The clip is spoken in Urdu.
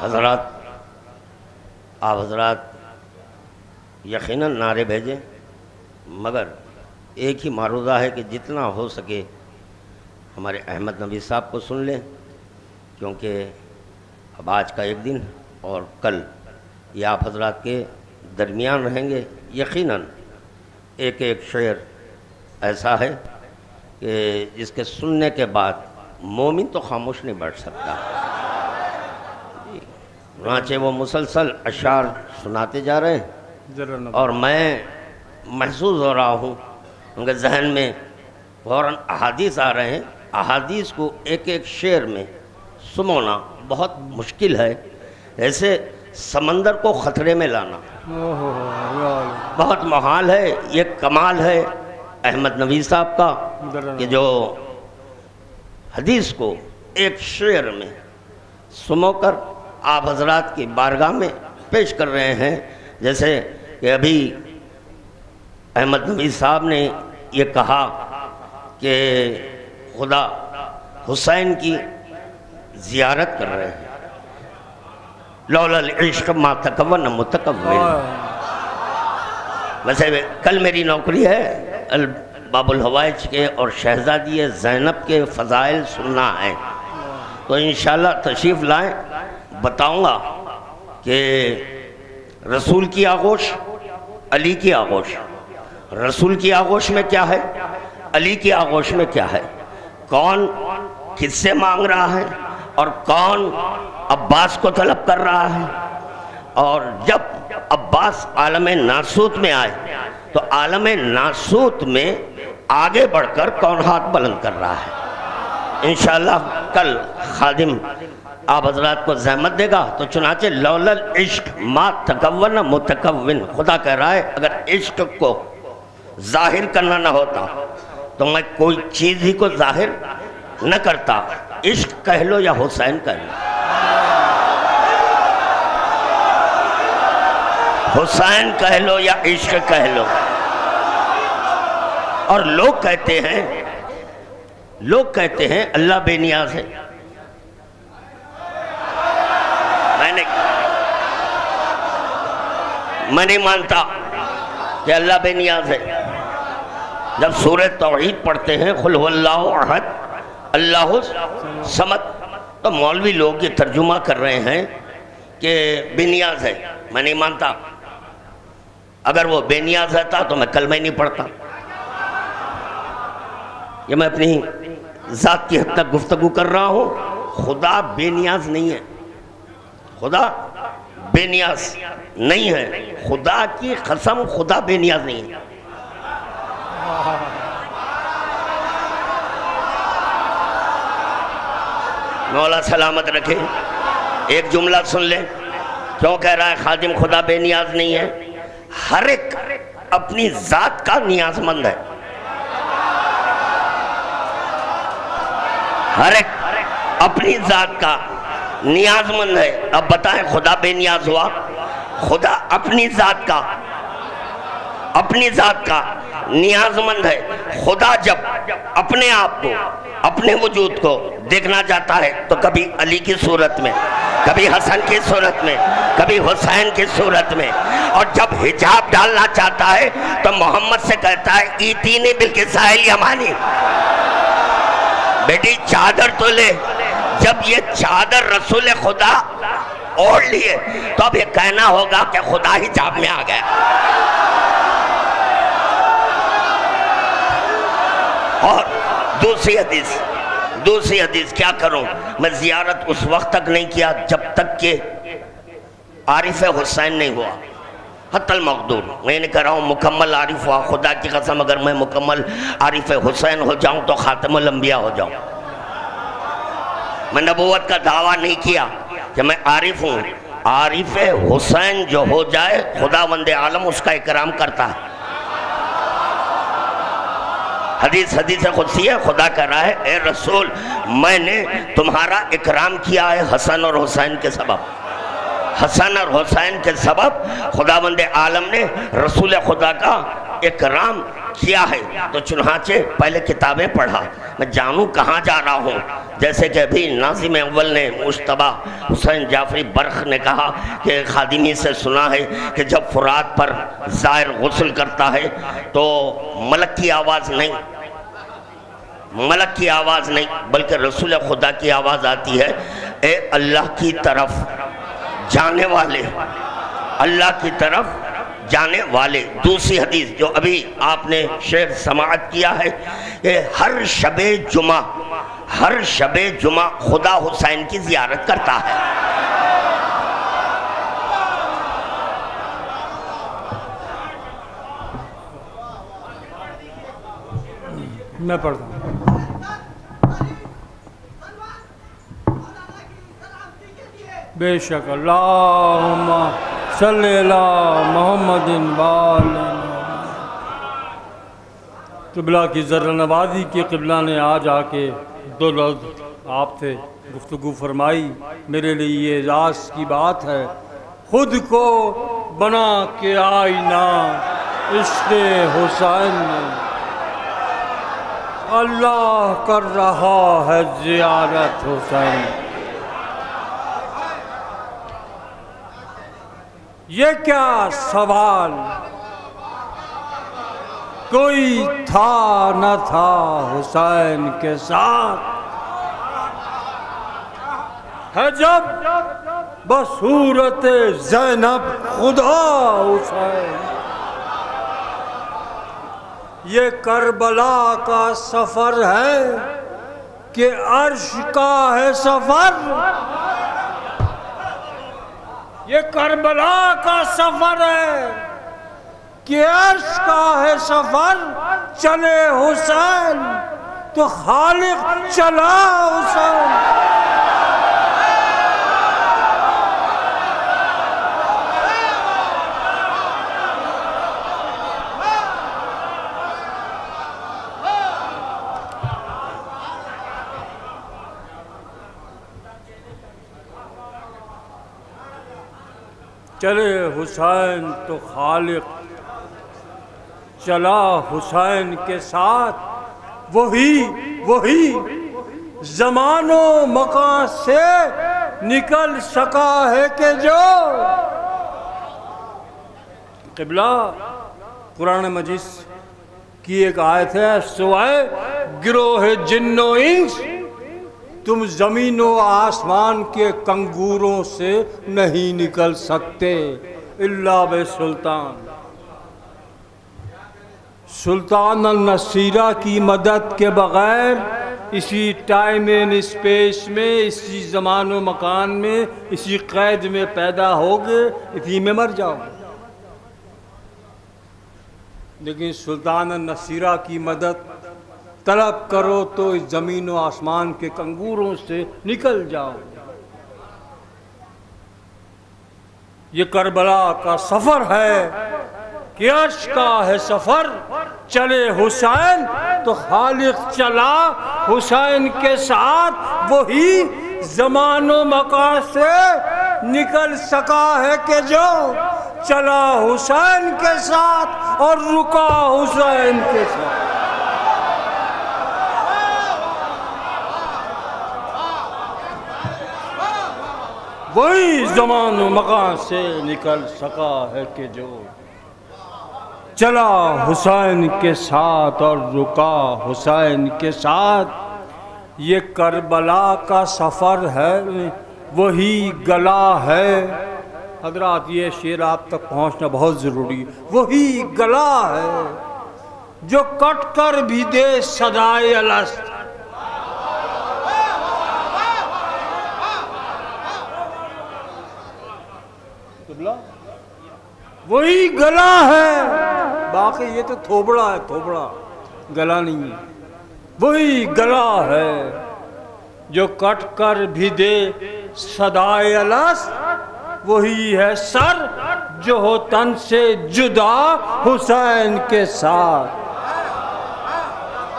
حضرات، آپ حضرات یقیناً نعرے بھیجیں، مگر ایک ہی معروضہ ہے کہ جتنا ہو سکے ہمارے احمد نبی صاحب کو سن لیں، کیونکہ اب آج کا ایک دن اور کل یہ آپ حضرات کے درمیان رہیں گے۔ یقیناً ایک ایک شعر ایسا ہے کہ جس کے سننے کے بعد مومن تو خاموش نہیں بیٹھ سکتا، چنانچہ وہ مسلسل اشعار سناتے جا رہے ہیں اور میں محسوس ہو رہا ہوں ان کے ذہن میں فوراً احادیث آ رہے ہیں۔ احادیث کو ایک ایک شعر میں سمونا بہت مشکل ہے، ایسے سمندر کو خطرے میں لانا بہت محال ہے۔ یہ کمال ہے احمد نبی صاحب کا کہ جو حدیث کو ایک شعر میں سمو کر آپ حضرات کی بارگاہ میں پیش کر رہے ہیں۔ جیسے کہ ابھی احمد نبی صاحب نے یہ کہا کہ خدا حسین کی زیارت کر رہے ہیں، لولا العشق ما تکون متکون۔ ویسے کل میری نوکری ہے باب الحوائج کے اور شہزادی زینب کے فضائل سننا ہے، تو انشاءاللہ تشریف لائیں، بتاؤں گا کہ رسول کی آغوش، علی کی آغوش، رسول کی آغوش میں کیا ہے، علی کی آغوش میں کیا ہے، کون کس سے مانگ رہا ہے اور کون عباس کو طلب کر رہا ہے۔ اور جب عباس عالم ناسوت میں آئے تو عالم ناسوت میں آگے بڑھ کر کون ہاتھ بلند کر رہا ہے۔ انشاءاللہ کل خادم آپ حضرات کو زحمت دے گا، تو چنانچہ لولا العشق ما تکون متکون، خدا کہہ رہا ہے اگر عشق کو ظاہر کرنا نہ ہوتا تو میں کوئی چیز ہی کو ظاہر نہ کرتا۔ عشق کہہ لو یا حسین کہہ لو، حسین کہہ لو یا عشق کہہ لو۔ اور لوگ کہتے ہیں اللہ بے نیاز ہے۔ میں نہیں مانتا کہ اللہ بے نیاز ہے۔ جب سورہ توحید پڑھتے ہیں قل هو اللہ احد اللہ الصمد، تو مولوی لوگ یہ ترجمہ کر رہے ہیں کہ بے نیاز ہے۔ میں نہیں مانتا، اگر وہ بے نیاز رہتا تو میں کلمہ ہی نہیں پڑھتا۔ یہ میں اپنی ذات کی حد تک گفتگو کر رہا ہوں۔ خدا بے نیاز نہیں ہے، خدا بے نیاز نہیں ہے، خدا کی قسم خدا بے نیاز نہیں ہے۔ مولا سلامت رکھے۔ ایک جملہ سن لیں، کیوں کہہ رہا ہے خادم خدا بے نیاز نہیں ہے؟ ہر ایک اپنی ذات کا نیاز مند ہے، ہر ایک اپنی ذات کا نیاز مند ہے۔ اب بتائیں خدا بے نیاز ہوا؟ خدا اپنی ذات کا نیاز مند ہے۔ خدا جب اپنے آپ کو، اپنے وجود کو دیکھنا چاہتا ہے تو کبھی علی کی صورت میں، کبھی حسن کی صورت میں، کبھی حسین کی صورت میں، اور جب حجاب ڈالنا چاہتا ہے تو محمد سے کہتا ہے ایتینی بالکساء الیمانی، بیٹی چادر تو لے۔ جب یہ چادر رسول خدا اوڑھ لیے تو اب یہ کہنا ہوگا کہ خدا حجاب میں آ گیا۔ اور دوسری حدیث کیا کروں میں، زیارت اس وقت تک نہیں کیا جب تک کہ عارف حسین نہیں ہوا، حتی المقدور۔ میں نے کہہ رہا ہوں مکمل عارف ہوا، خدا کی قسم اگر میں مکمل عارف حسین ہو جاؤں تو خاتم الانبیاء ہو جاؤں۔ میں نبوت کا دعویٰ نہیں کیا کہ میں عارف ہوں، عارف حسین جو ہو جائے خدا وند عالم اس کا اکرام کرتا ہے۔ حدیث قدسی ہے، خدا کہہ رہا ہے اے رسول میں نے تمہارا اکرام کیا ہے حسن اور حسین کے سبب۔ حسن اور حسین کے سبب خداوند عالم نے رسول خدا کا اکرام کیا ہے۔ تو چنانچہ پہلے کتابیں پڑھا، میں جانوں کہاں جا رہا ہوں۔ جیسے کہ ابھی ناظم اول نے مجتبیٰ حسین جعفری برخ نے کہا کہ خادمی سے سنا ہے کہ جب فرات پر زائر غسل کرتا ہے تو ملک کی آواز نہیں، ملک کی آواز نہیں بلکہ رسول خدا کی آواز آتی ہے، اے اللہ کی طرف جانے والے، اللہ کی طرف جانے والے۔ دوسری حدیث جو ابھی آپ نے شعر سماعت کیا ہے کہ ہر شب جمعہ خدا حسین کی زیارت کرتا ہے۔ میں پڑھتا ہوں۔ بے شک اللہم صلی اللہ محمد قبلہ کی ذرہ نوازی کی قبلہ نے آج آ کے دو لفظ آپ سے گفتگو فرمائی۔ میرے لیے یہ اعزاز کی بات ہے، خود کو بنا کے آئینہ عشق حسین میں اللہ کر رہا ہے زیارت حسین۔ یہ کیا سوال، کوئی تھا نہ تھا حسین کے ساتھ، ہے جب بصورت زینب خدا حسین۔ یہ کربلا کا سفر ہے کہ عرش کا ہے سفر، یہ کربلا کا سفر ہے کہ عرش کا ہے سفر۔ چلے حسین تو خالق چلا حسین۔ چلے حسین تو خالق چلا حسین کے ساتھ، وہی زمان و مکان سے نکل سکا ہے کہ جو قبلہ قرآن مجید کی ایک آیت ہے، سوائے گروہ جن و انس تم زمین و آسمان کے کنگوروں سے نہیں نکل سکتے الا بے سلطان۔ سلطان النصیرہ کی مدد کے بغیر اسی ٹائم اینڈ اسپیس میں، اسی زمان و مکان میں، اسی قید میں پیدا ہوگے، اسی میں مر جاؤ گے۔ لیکن سلطان النصیرہ کی مدد طلب کرو تو اس زمین و آسمان کے کنگوروں سے نکل جاؤ۔ یہ کربلا کا سفر ہے کہ عرش کا ہے سفر۔ چلے حسین تو خالق چلا حسین کے ساتھ، وہی زمان و مکان سے نکل سکا ہے کہ جو چلا حسین کے ساتھ اور رکا حسین کے ساتھ۔ وہی زمان و مکان سے نکل سکا ہے کہ جو چلا حسین کے ساتھ اور رکا حسین کے ساتھ۔ یہ کربلا کا سفر ہے، وہی گلا ہے۔ حضرات یہ شعر آپ تک پہنچنا بہت ضروری ہے۔ وہی گلا ہے جو کٹ کر بھی دے صدائے الست۔ وہی گلا ہے، باقی یہ تو تھوبڑا ہے، تھوبڑا گلا نہیں ہے۔ وہی گلا ہے جو کٹ کر بھی دے صدائے الست، وہی ہے سر جو ہو تن سے جدا حسین کے ساتھ۔